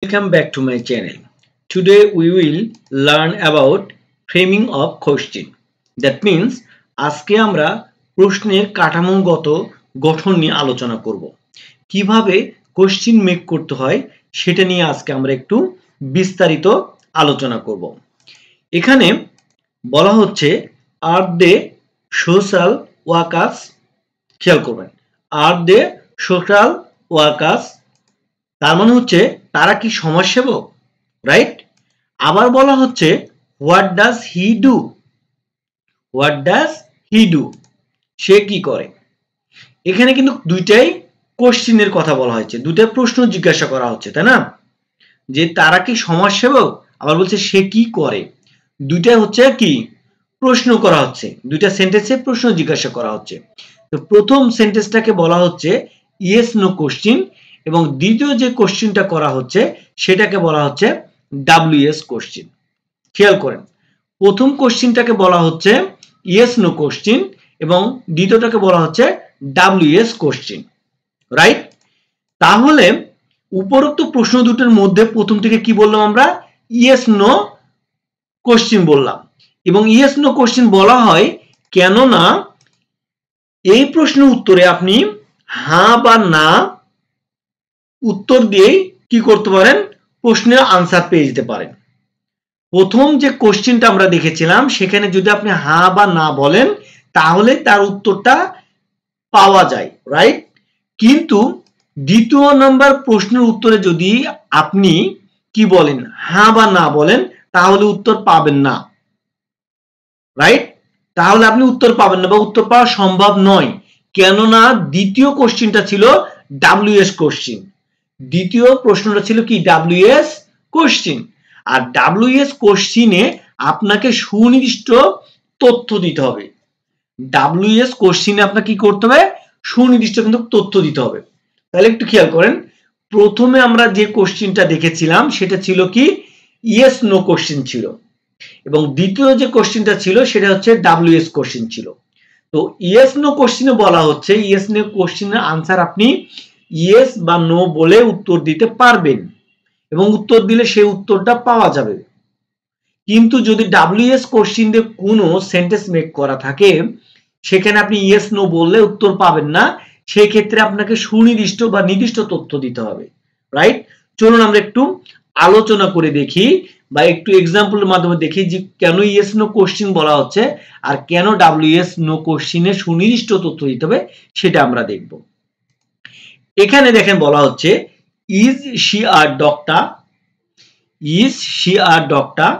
Welcome back to my channel. Today we will learn about framing of question. That means আজকে আমরা প্রশ্নের কাঠামোগত গঠন নিয়ে আলোচনা করব। কিভাবে কোশ্চেন মেক করতে হয় সেটা নিয়ে আজকে আমরা একটু বিস্তারিত আলোচনা করব। এখানে বলা হচ্ছে আর দে সোশ্যাল ওয়ার্কার্স, খেয়াল করবেন, আর দে সোশ্যাল ওয়ার্কার্স, তার মানে হচ্ছে তারা কি সমাজসেবক, রাইট? আবার বলা হচ্ছে what does he do, what does he do, সে কি করে। এখানে কিন্তু দুইটাই কোশ্চেনের কথা বলা হয়েছে, দুইটা প্রশ্ন জিজ্ঞাসা করা হচ্ছে, তাই না? যে তারা কি সমাজসেবক, আবার বলছে সে কি করে। দুইটা হচ্ছে কি প্রশ্ন করা হচ্ছে, দুইটা সেন্টেন্সে প্রশ্ন জিজ্ঞাসা করা হচ্ছে। তো প্রথম সেন্টেন্সটাকে বলা হচ্ছে ইয়েস নো কোশ্চেন, এবং দ্বিতীয় যে কোশ্চেনটা করা হচ্ছে সেটাকে বলা হচ্ছে ডাব্লিউএস কোশ্চেন। খেয়াল করেন, প্রথম কোশ্চেনটাকে বলা হচ্ছে ইয়েস নো কোশ্চেন এবং দ্বিতীয়টাকে বলা হচ্ছে ডাব্লিউএস কোশ্চেন, রাইট? তাহলে উপরোক্ত প্রশ্ন দুটোর মধ্যে প্রথম থেকে কি বললাম আমরা? ইয়েস নো কোশ্চেন বললাম। এবং ইয়েস নো কোশ্চেন বলা হয় কেননা এই প্রশ্নের উত্তরে আপনি হ্যাঁ বা না উত্তর দিয়েই কি করতে পারেন, প্রশ্নের আনসার পেয়ে যেতে পারেন। প্রথম যে কোশ্চেনটা আমরা দেখেছিলাম সেখানে যদি আপনি হ্যাঁ বা না বলেন তাহলে তার উত্তরটা পাওয়া যায়, রাইট? কিন্তু দ্বিতীয় নাম্বার প্রশ্নের উত্তরে যদি আপনি কি বলেন, হ্যাঁ বা না বলেন, তাহলে উত্তর পাবেন না, রাইট? তাহলে আপনি উত্তর পাবেন না বা উত্তর পাওয়া সম্ভব নয়, কেননা দ্বিতীয় কোশ্চেনটা ছিল ডাব্লিউএস কোশ্চেন। দ্বিতীয় প্রশ্নটা ছিল কি? WS question. আর ডাব্লিউএস কোশ্চেনে আপনাকে সুনির্দিষ্ট তথ্য দিতে হবে। ডাব্লিউএস কোশ্চেনে আপনাকে কি করতে হবে? সুনির্দিষ্ট কিন্তু তথ্য দিতে হবে। তাহলে একটু খেয়াল করেন, প্রথমে আমরা যে কোশ্চেনটা দেখেছিলাম সেটা ছিল কি? ইয়েস নো কোশ্চেন ছিল, এবং দ্বিতীয় যে কোশ্চেনটা ছিল সেটা হচ্ছে ডাব্লিউএস কোশ্চেন ছিল। তো ইয়েস নো কোশ্চেনে বলা হচ্ছে ইয়েস নো কোশ্চেনের আনসার আপনি ইয়েস বা নো বলে উত্তর দিতে পারবেন এবং উত্তর দিলে সেই উত্তরটা পাওয়া যাবে। কিন্তু যদি ডাব্লিউএস কোশ্চেন দিয়ে কোনো সেন্টেন্স মেক করা থাকে সেখানে আপনি ইয়েস নো বললে উত্তর পাবেন না, সেই ক্ষেত্রে আপনাকে সুনির্দিষ্ট বা নির্দিষ্ট তথ্য দিতে হবে, রাইট? চলুন আমরা একটু আলোচনা করে দেখি বা একটু এক্সাম্পলের মাধ্যমে দেখি যে কেন ইয়েস নো কোশ্চেন বলা হচ্ছে আর কেন ডাব্লিউএস নো কোশ্চেনে সুনির্দিষ্ট তথ্য দিতে হবে সেটা আমরা দেখব। এখানে দেখেন বলা হচ্ছে is she a doctor, is she a doctor,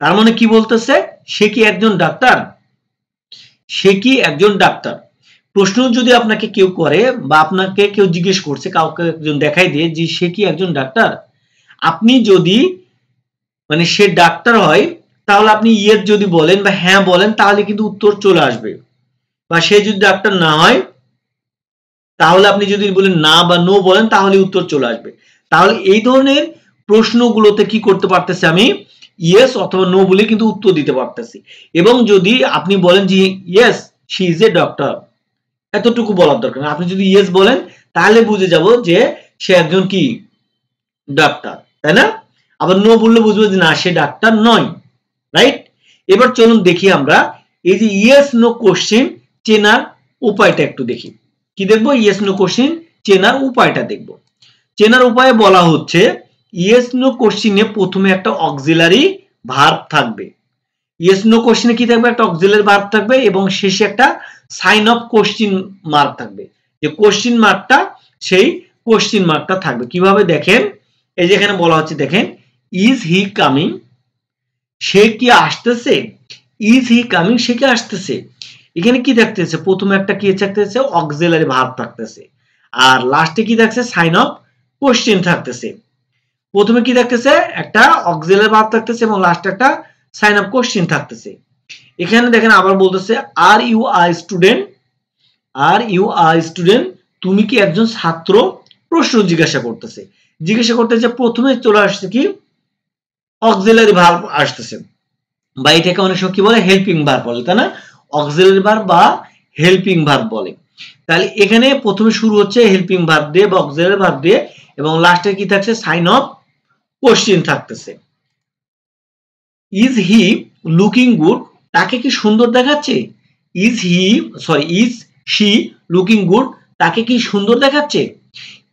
তার মানে কি বলতেছে? সে কি একজন ডাক্তার, সে কি একজন ডাক্তার। প্রশ্ন যদি আপনাকে কেউ করে বা আপনাকে কেউ জিজ্ঞেস করছে, কাউকে একজন দেখাই দিয়ে যে সে কি একজন ডাক্তার, আপনি যদি মানে সে ডাক্তার হয় তাহলে আপনি ইয়েস যদি বলেন বা হ্যাঁ বলেন তাহলে কিন্তু উত্তর চলে আসবে। বা সে যদি ডাক্তার না হয় তাহলে আপনি যদি বলেন না বা নো বলেন তাহলে উত্তর চলে আসবে। তাহলে এই ধরনের প্রশ্নগুলোতে কি করতে পারতেছে, আমি ইয়েস অথবা নো বলে কিন্তু উত্তর দিতে পারতেছি। এবং যদি আপনি বলেন যে yes she is a doctor, এতটুকু বলার দরকার না, আপনি যদি ইয়েস বলেন তাহলে বুঝে যাব যে সে একজন কি ডাক্তার, তাই না? আবার নো বললে বুঝবো যে না, সে ডাক্তার নয়, রাইট? এবার চলুন দেখি আমরা এই যে ইয়েস নো কোশ্চেন চেনার উপায়টা একটু দেখি। কি দেখবো? ইয়েস নো কোশ্চেন চেনার উপায়টা দেখব। চেনার উপায়ে বলা হচ্ছে ইয়েস নো কোশ্চেনে প্রথমে একটা অক্সিলারি ভার্ব থাকবে। ইয়েস নো কোশ্চেনে কি থাকবে? একটা অক্সিলারি ভার্ব থাকবে এবং শেষে একটা সাইন অফ কোশ্চেন মার্ক থাকবে। যে কোশ্চেন মার্কটা, সেই কোশ্চেন মার্কটা থাকবে কিভাবে দেখেন, এই যে এখানে বলা হচ্ছে দেখেন ইজ হি কামিং, সে কি আসতেছে, ইজ হি কামিং, সে কি আসতেছে। এখানে কি থাকতেছে? প্রথমে একটা কি থাকতেছে? অক্সিলারি ভার্ব থাকতেছে, আর লাস্টে কি থাকছে? সাইন অফ কোশ্চেন থাকতেছে। প্রথমে কি থাকতেছে? একটা অক্সিলারি ভার্ব থাকতেছে এবং লাস্টে একটা সাইন অফ কোশ্চেন থাকতেছে। এখানে দেখেন আবার বলতেছে are you a student, are you a student, তুমি কি একজন ছাত্র, প্রশ্ন জিজ্ঞাসা করতেছে। জিজ্ঞাসা করতেছে প্রথমে চলে আসছে কি? অক্সিলারি ভার্ব আসতেছে, বা এটাকে অনেক সময় কি বলে? হেল্পিং ভার্ব বলে, তাই না? অক্সিলারি ভার্ব বা হেল্পিং ভার্ব বলে। তাহলে এখানে প্রথমে শুরু হচ্ছে হেল্পিং ভার্ব দিয়ে বা অক্সিলারি ভার্ব দিয়ে এবং লাস্টে কি থাকছে? সাইন অফ কোশ্চিন থাকতেছে। ইজ হি লুকিং গুড, তাকে কি সুন্দর দেখাচ্ছে? ইজ শি লুকিং গুড, তাকে কি সুন্দর দেখাচ্ছে?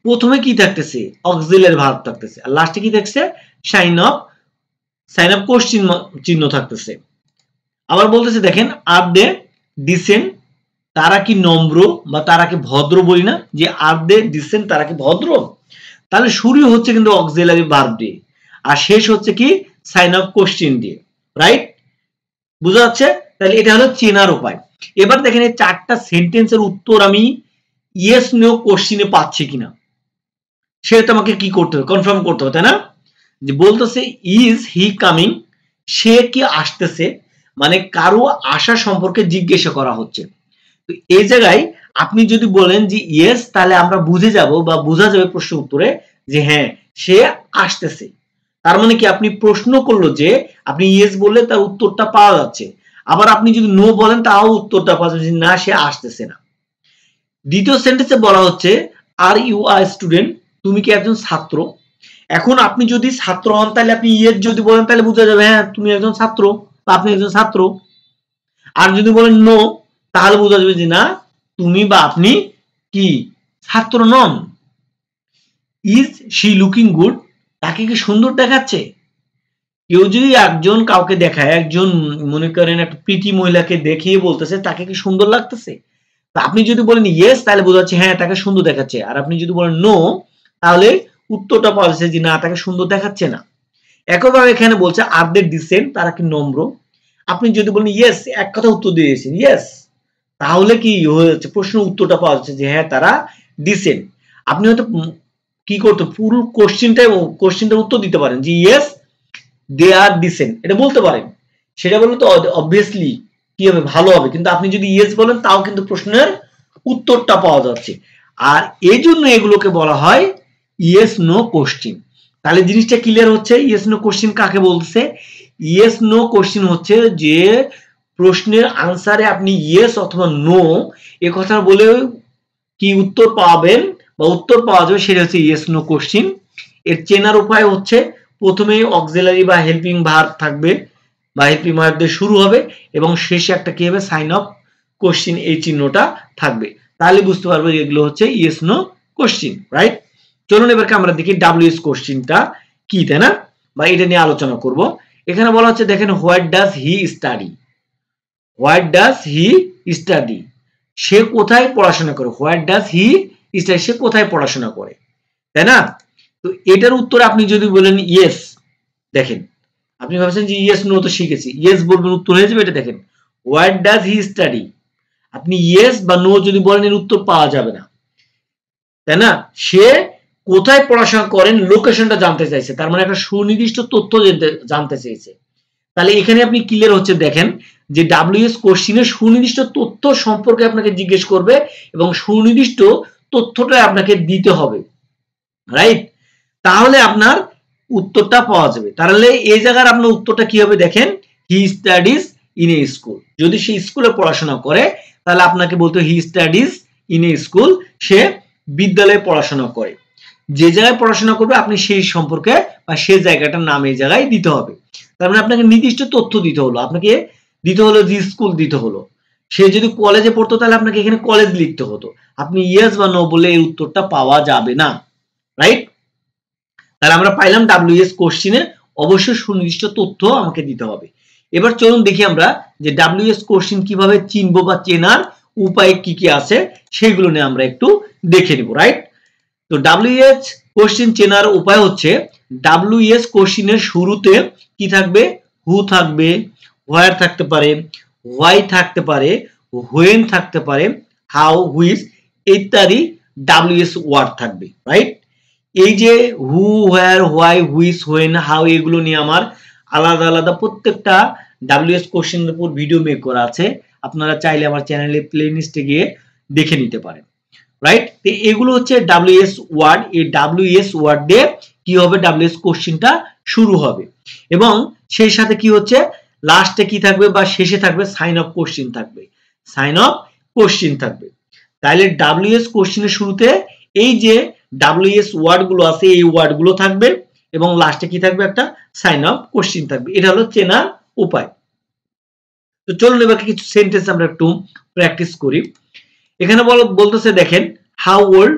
প্রথমে কি থাকতেছে? অক্সিলারি ভার্ব থাকতেছে, আর লাস্টে কি থাকছে? সাইন অফ কোশ্চিন চিহ্ন থাকতেছে। আবার বলতেছে দেখেন, আর দে ডিসেন্ট, তারা কি নম্র বা তারা কি ভদ্র বলি না, যে আর দে ডিসেন্ট, তারা কি ভদ্র? তাহলে শুরু হচ্ছে কিন্তু অক্সিলারি ভার্ব দিয়ে, আর শেষ হচ্ছে কি? সাইন অফ কোশ্চিন দিয়ে, রাইট? বুঝা যাচ্ছে? তাহলে এটা হলো চেনার উপায়। এবার দেখেন এই চারটা সেন্টেন্সের উত্তর আমি ইয়েস নো কোশ্চিনে পাচ্ছি কিনা, সেটা আমাকে কি করতে হবে? কনফার্ম করতে হবে, তাই না? যে বলতেছে ইজ হি কামিং, সে কি আসতেছে, মানে কারো আসা সম্পর্কে জিজ্ঞাসা করা হচ্ছে। তো এই জায়গায় আপনি যদি বলেন যে ইয়েস, তাহলে আমরা বুঝে যাব বা বোঝা যাবে প্রশ্ন উত্তরে যে হ্যাঁ সে আসতেছে। তার মানে কি আপনি প্রশ্ন করলো যে আপনি ইয়েস বললে তার উত্তরটা পাওয়া যাচ্ছে, আবার আপনি যদি নো বলেন তাও উত্তরটা পাওয়া যাচ্ছে না, সে আসতেছে না। দ্বিতীয় সেন্টেন্সে বলা হচ্ছে আর ইউ আর স্টুডেন্ট, তুমি কি একজন ছাত্র? এখন আপনি যদি ছাত্র হন তাহলে আপনি ইয়েস যদি বলেন তাহলে বোঝা যাবে হ্যাঁ তুমি একজন ছাত্র বা আপনি একজন ছাত্র। আর যদি বলেন নো, তাহলে বোঝা যাবে যে না তুমি বা আপনি কি ছাত্র নন। ইজ শি লুকিং গুড, তাকে কি সুন্দর দেখাচ্ছে? কেউ যদি একজন কাউকে দেখায়, একজন মনে করেন একটা প্রীতি মহিলাকে দেখিয়ে বলতেছে তাকে কি সুন্দর লাগতেছে, তা আপনি যদি বলেন ইয়েস তাহলে বোঝা যাচ্ছে হ্যাঁ তাকে সুন্দর দেখাচ্ছে, আর আপনি যদি বলেন নো তাহলে উত্তরটা পাওয়া যাচ্ছে যে না তাকে সুন্দর দেখাচ্ছে না। একইভাবে এখানে বলছে আর দে ডিসেন্ট, তারা কি নম্র? আপনি যদি বলেন ইয়েস, এক কথা উত্তর দিয়েছেন ইয়েস, তাহলে কি হয়ে যাচ্ছে? প্রশ্ন উত্তরটা পাওয়া যাচ্ছে যে হ্যাঁ তারা ডিসেন্ট। আপনি হয়তো কি করতে পুরো কোশ্চেনটার উত্তর দিতে পারেন যে ইয়েস দে আর ডিসেন্ট, এটা বলতে পারেন, সেটা বললে তো অবভিয়াসলি কি হবে? ভালো হবে। কিন্তু আপনি যদি ইয়েস বলেন তাও কিন্তু প্রশ্নের উত্তরটা পাওয়া যাচ্ছে, আর এই জন্য এগুলোকে বলা হয় ইয়েস নো কোশ্চেন। তাহলে জিনিসটা ক্লিয়ার হচ্ছে ইয়েস নো কোশ্চেন কাকে বলছে? ইয়েস নো কোশ্চেন হচ্ছে যে প্রশ্নের আনসারে আপনি ইয়েস অথবা নো এ কথা বলে কি উত্তর পাবেন বা উত্তর পাওয়া যাবে, সেটা হচ্ছে ইয়েস নো কোশ্চেন। এর চেনার উপায় হচ্ছে প্রথমে অক্সিলারি বা হেল্পিং ভার্ব থাকবে বা হেল্পিং ভার্ব দিয়ে শুরু হবে এবং শেষে একটা কি হবে? সাইন অফ কোশ্চেন, এই চিহ্নটা থাকবে। তাহলে বুঝতে পারবো এগুলো হচ্ছে ইয়েস নো কোশ্চেন, রাইট? চলুন এবার আমরা দেখি ডাব্লিউএস কোশ্চেনটা কি, তাই না? বা এটা নিয়ে আলোচনা করব। এখানে বলা হচ্ছে দেখেন what does he study, what does he study, সে কোথায় পড়াশোনা করে? হোয়াট ডাজ হি স্টাডি, সে কোথায় পড়াশোনা করে, তাই না? তো এটার উত্তর আপনি যদি বলেন ইয়েস, দেখেন আপনি ভাবছেন যে ইয়েস নো তো শিখেছি, ইয়েস বলবেন উত্তর হয়ে যাবে। এটা দেখেন হোয়াট ডাজ হি স্টাডি, আপনি ইয়েস বা নো যদি বলেন এর উত্তর পাওয়া যাবে না, তাই না? সে কোথায় পড়াশোনা করেন লোকেশনটা জানতে চাইছে, তার মানে একটা সুনির্দিষ্ট তথ্য জানতে চাইছে। তাহলে এখানে আপনি ক্লিয়ার হচ্ছে দেখেন যে ডাব্লিউএস কোশ্চেনের সুনির্দিষ্ট তথ্য সম্পর্কে আপনাকে জিজ্ঞেস করবে এবং সুনির্দিষ্ট তথ্যটা আপনাকে দিতে হবে, রাইট? তাহলে আপনার উত্তরটা পাওয়া যাবে। তাহলে এই জায়গার আপনার উত্তরটা কি হবে? দেখেন he studies in a school, যদি সে স্কুলে পড়াশোনা করে তাহলে আপনাকে বলতে he studies in a school, সে বিদ্যালয়ে পড়াশোনা করে। যে জায়গায় পড়াশোনা করবে আপনি সেই সম্পর্কে বা সেই জায়গাটার নাম এই জায়গায় দিতে হবে। তার মানে আপনাকে নির্দিষ্ট তথ্য দিতে হলো, আপনাকে দিতে হলো যে স্কুল দিতে হলো। সে যদি কলেজে পড়তো তাহলে আপনাকে এখানে কলেজ লিখতে হতো। আপনি ইয়েস বা নো বলে এই উত্তরটা পাওয়া যাবে না, রাইট? তাহলে আমরা পাইলাম ডাব্লিউএস কোশ্চেনে অবশ্যই সুনির্দিষ্ট তথ্য আমাকে দিতে হবে। এবার চলুন দেখি আমরা যে ডাব্লিউএস কোশ্চেন কিভাবে চিনবো বা চেনার উপায় কি কি আছে সেগুলো নিয়ে আমরা একটু দেখে নিব, রাইট? তো ডাব্লিউএস কোশ্চেন চেনার উপায় হচ্ছে ডাব্লিউএস কোশ্চেনের শুরুতে কি থাকবে? হু থাকবে, হোয়ার থাকতে পারে, হোয়াই থাকতে পারে, হোয়েন থাকতে পারে, হাউ, হুইচ ইত্যাদি ডাব্লিউএস ওয়ার্ড থাকবে, রাইট? এই যে হু, হোয়ার, হোয়াই, হুইচ, হোয়েন, হাউ এগুলো নিয়ে আমার আলাদা আলাদা প্রত্যেকটা ডাব্লিউএস কোশ্চেনের উপর ভিডিও মেক করা আছে, আপনারা চাইলে আমার চ্যানেলে প্লেলিস্টে গিয়ে দেখে নিতে পারেন, রাইট? তো এগুলো হচ্ছে ডাব্লিউএস ওয়ার্ড। এই ডাব্লিউএস ওয়ার্ড দিয়ে কি হবে? ডাব্লিউএস কোশ্চেনটা শুরু হবে এবং সেই সাথে কি হচ্ছে লাস্টে কি থাকবে বা শেষে থাকবে? সাইন অফ কোশ্চেন থাকবে, সাইন অফ কোশ্চেন থাকবে। তাহলে ডাব্লিউএস কোশ্চেনের শুরুতে এই যে ডাব্লিউএস ওয়ার্ড গুলো আছে এই ওয়ার্ড গুলো থাকবে এবং লাস্টে কি থাকবে, একটা সাইন অফ কোশ্চেন থাকবে। এটা হলো চেনার উপায়। তো চলুন এবার কিছু সেন্টেন্স আমরা একটু প্র্যাকটিস করি। এখানে বলতেছে দেখেন, হাউ ওল্ড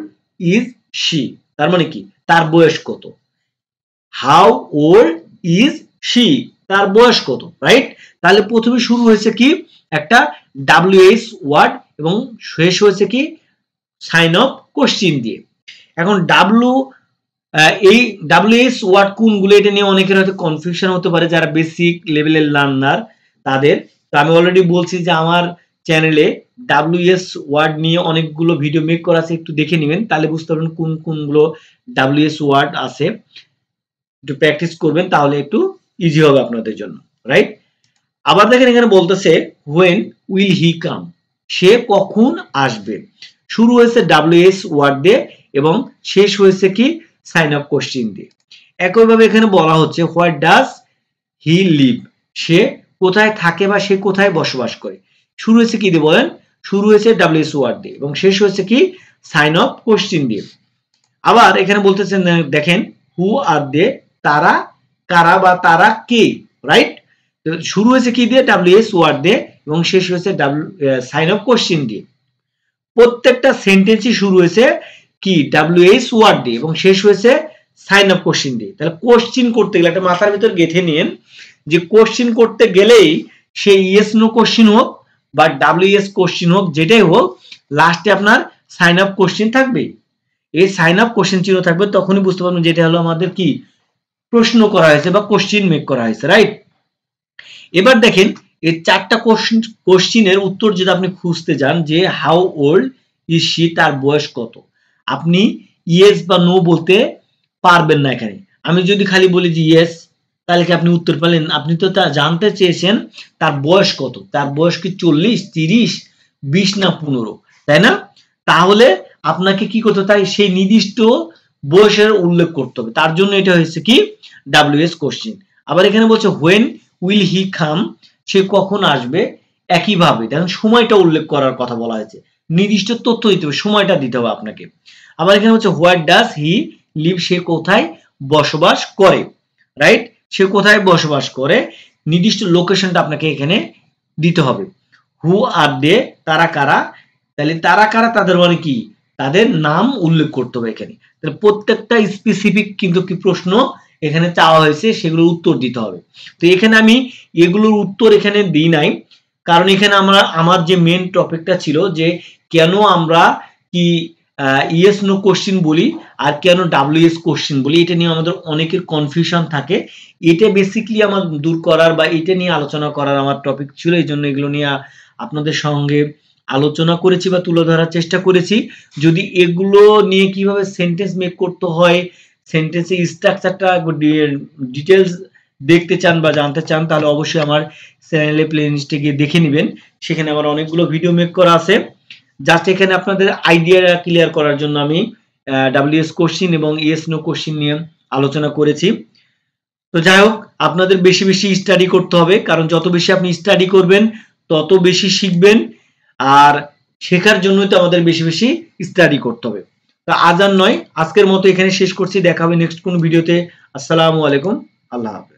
ইজ শি, তার মানে কি, তার বয়স কত। হাউ ওল্ড ইজ শি, তার বয়স কত, রাইট। তাহলে প্রথমে শুরু হয়েছে কি একটা WH ওয়ার্ড এবং শেষ হয়েছে কি সাইন অফ কোশ্চেন দিয়ে। এখন এই WH ওয়ার্ড কোনগুলো, এটা নিয়ে অনেকের হয়তো কনফিউশন হতে পারে যারা বেসিক লেভেলের লার্নার তাদের। তো আমি অলরেডি বলছি যে আমার চ্যানেলে WH ওয়ার্ড নিয়ে অনেকগুলো ভিডিও মেক করা আছে, একটু দেখে নেবেন, তাহলে বুঝতে পারবেন কোন কোনগুলো WH ওয়ার্ড আছে। একটু প্র্যাকটিস করবেন, তাহলে একটু ইজি হবে আপনাদের জন্য, রাইট। আবার দেখেন এখানে বলতেছে when will he come, সে কখন আসবে। শুরু হয়েছে WH ওয়ার্ড দিয়ে এবং শেষ হয়েছে কি সাইন অফ কোশ্চেন দিয়ে। একইভাবে এখানে বলা হচ্ছে হোয়াট ডাজ হি লিভ, সে কোথায় থাকে বা সে কোথায় বসবাস করে। শুরু হয়েছে কি দিয়ে বলেন, শুরু হয়েছে WH ওয়ার্ড দিয়ে এবং শেষ হয়েছে কি সাইন অফ কোশ্চেন দিয়ে। আবার এখানে বলতেছেন দেখেন হু আর দে, তারা কারা বা তারা কে, রাইট। শুরু হয়েছে কি দিয়ে WH ওয়ার্ড দিয়ে এবং শেষ হয়েছে সাইন অফ কোশ্চেন দিয়ে। প্রত্যেকটা সেন্টেন্সই শুরু হয়েছে কি WH ওয়ার্ড দিয়ে এবং শেষ হয়েছে সাইন অফ কোশ্চেন দিয়ে। তাহলে কোশ্চেন করতে গেলে একটা মাথার ভিতর গেঁথে নিন যে কোশ্চেন করতে গেলেই সে ইয়েস নো কোশ্চেন হোক বা WH কোশ্চেন হোক, যেটাই হোক লাস্টে আপনার সাইন অফ কোশ্চেন থাকবে। এই সাইন অফ কোশ্চেন চিহ্ন থাকবে, তখনই বুঝতে পারবেন যেটা হলো আমাদের কি প্রশ্ন করা হয়েছে বা কোশ্চেন মেক করা হয়েছে, রাইট। এবার দেখেন এই চারটা কোশ্চেনের উত্তর যদি আপনি খুঁজতে যান যে হাউ ওল্ড ইজ শি, তার বয়স কত, আপনি ইয়েস বা নো বলতে পারবেন না। এখানে আমি যদি খালি বলি যে ইয়েস, তাহলে কি আপনি উত্তর পেলেন? আপনি তো তা জানতে চেয়েছেন তার বয়স কত, তার বয়স কি 40, 30, 20 না 15, তাই না? তাহলে আপনাকে কি করতে, তাই সেই নির্দিষ্ট বয়সের উল্লেখ করতে হবে। তার জন্য এটা হয়েছে কি WH কোশ্চেন। আবার এখানে বলছে when will he come, সে কখন আসবে। একইভাবে দেখেন সময়টা উল্লেখ করার কথা বলা হয়েছে, নির্দিষ্ট তথ্য দিতে হবে, সময়টা দিতে হবে আপনাকে। আবার এখানে হচ্ছে হোয়াট ডাজ হি লিভ, সে কোথায় বসবাস করে, রাইট। সে কোথায় বসবাস করে, নির্দিষ্ট লোকেশনটা আপনাকে এখানে দিতে হবে। হু আর দে, তারা কারা, তাহলে তারা কারা তাদের মানে কি, তাদের নাম উল্লেখ করতে হবে এখানে। তাহলে প্রত্যেকটা স্পেসিফিক কিন্তু কি প্রশ্ন এখানে চাওয়া হয়েছে, সেগুলোর উত্তর দিতে হবে। তো এখানে আমি এগুলোর উত্তর এখানে দিই নাই, কারণ এখানে আমার যে মেন টপিকটা ছিল যে কেন আমরা কি ইয়েস নো কোশ্চেন বলি আর কেন WH কোশ্চেন বলি, এটা নিয়ে আমাদের অনেকের কনফিউশন থাকে। এটা বেসিক্যালি আমার দূর করার বা এটা নিয়ে আলোচনা করার আমার টপিক ছিল, এই জন্য এগুলো নিয়ে আপনাদের সঙ্গে আলোচনা করেছি বা তুলে ধরার চেষ্টা করেছি। যদি এগুলো নিয়ে কিভাবে সেন্টেন্স মেক করতে হয়, সেন্টেন্সের স্ট্রাকচারটা ডিটেলস দেখতে চান বা জানতে চান, তাহলে অবশ্যই আমার চ্যানেলে প্লেলিস্টে গিয়ে দেখে নেবেন। সেখানে আমার অনেকগুলো ভিডিও মেক করা আছে। জাস্ট এখানে আপনাদের আইডিয়া ক্লিয়ার করার জন্য আমি WH কোশ্চেন এবং ইয়েস নো কোশ্চেন নিয়ে আলোচনা করেছি। তো যাই হোক, আপনাদের বেশি বেশি স্টাডি করতে হবে, কারণ যত বেশি আপনি স্টাডি করবেন তত বেশি শিখবেন, আর শেখার জন্যই তো আমাদের বেশি বেশি স্টাডি করতে হবে। তো আজ আর নয়, আজকের মতো এখানে শেষ করছি। দেখা হবে নেক্সট কোন ভিডিওতে। আসসালামু আলাইকুম, আল্লাহ হাফেজ।